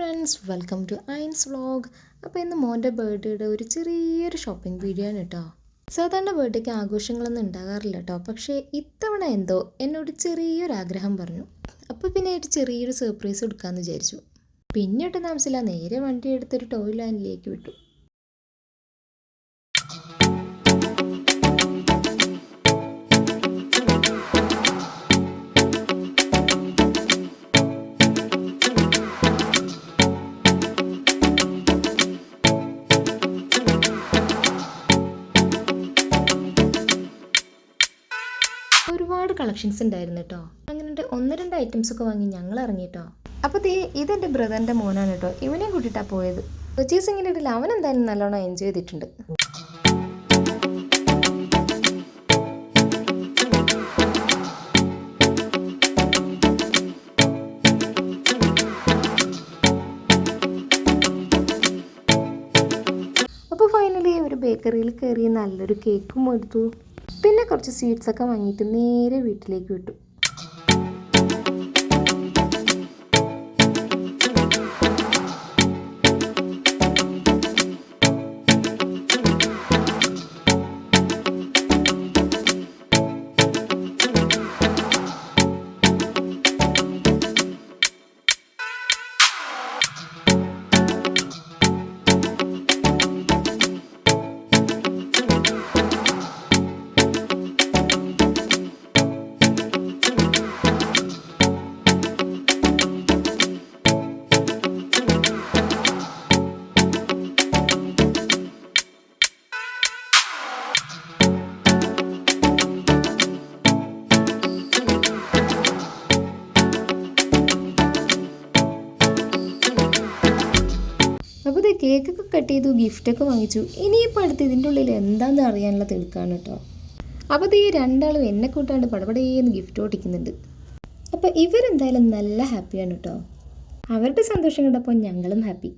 Friends, welcome to ഐൻസ് vlog. അപ്പോൾ ഇന്ന് മോൻ്റെ ബർത്ത്ഡേയുടെ ഒരു ചെറിയൊരു ഷോപ്പിംഗ് വീഡിയോ ആണ് കേട്ടോ. സാധാരണ ബർത്ത്ഡേക്ക് ആഘോഷങ്ങളൊന്നും ഉണ്ടാകാറില്ല കേട്ടോ, പക്ഷേ ഇത്തവണ എന്തോ എന്നോട് ചെറിയൊരു ആഗ്രഹം പറഞ്ഞു. അപ്പോൾ പിന്നെ ഒരു ചെറിയൊരു സർപ്രൈസ് കൊടുക്കാമെന്ന് വിചാരിച്ചു. പിന്നീട് താമസിച്ചില്ല, നേരെ വണ്ടി എടുത്തൊരു ടോയ് ലാൻഡിലേക്ക് വിട്ടു. ഒരുപാട് കളക്ഷൻസ് ഉണ്ടായിരുന്നു കേട്ടോ. അങ്ങനെ ഒന്ന് രണ്ട് ഐറ്റംസ് ഒക്കെ വാങ്ങി ഞങ്ങൾ ഇറങ്ങി കേട്ടോ. അപ്പോൾ ഇതെൻ്റെ ബ്രദറിൻ്റെ മോനാണ് കേട്ടോ. ഇവനെയും കൂട്ടിയിട്ടാണ് പോയത്. പർച്ചേസിങ്ങിൻ്റെ ഇടയിൽ അവൻ എന്തായാലും നല്ലോണം എൻജോയ് ചെയ്തിട്ടുണ്ട്. അപ്പോൾ ഫൈനലി ഒരു ബേക്കറിയിൽ കയറി നല്ലൊരു കേക്കും എടുത്തു. പിന്നെ കുറച്ച് സ്വീറ്റ്സൊക്കെ വാങ്ങിയിട്ട് നേരെ വീട്ടിലേക്ക് വിട്ടു. അപ്പോൾ ഇത് കേക്കൊക്കെ കട്ട് ചെയ്തു, ഗിഫ്റ്റൊക്കെ വാങ്ങിച്ചു. ഇനിയിപ്പോൾ അടുത്ത് ഇതിൻ്റെ ഉള്ളിൽ എന്താണെന്ന് അറിയാനുള്ള തെളിക്കാണ് കേട്ടോ. അപ്പോൾ ഈ രണ്ടാളും എന്നെ കൂട്ടാണ്ട് പടപടേന്ന് ഗിഫ്റ്റ് ഓടിക്കുന്നുണ്ട്. അപ്പോൾ ഇവരെന്തായാലും നല്ല ഹാപ്പിയാണ് കേട്ടോ. അവരുടെ സന്തോഷം കണ്ടപ്പോൾ ഞങ്ങളും ഹാപ്പി.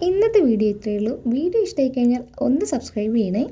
ഇന്നത്തെ വീഡിയോ ഇത്രയേ ഉള്ളൂ. വീഡിയോ ഇഷ്ടമായി കഴിഞ്ഞാൽ ഒന്ന് സബ്സ്ക്രൈബ് ചെയ്യണേ.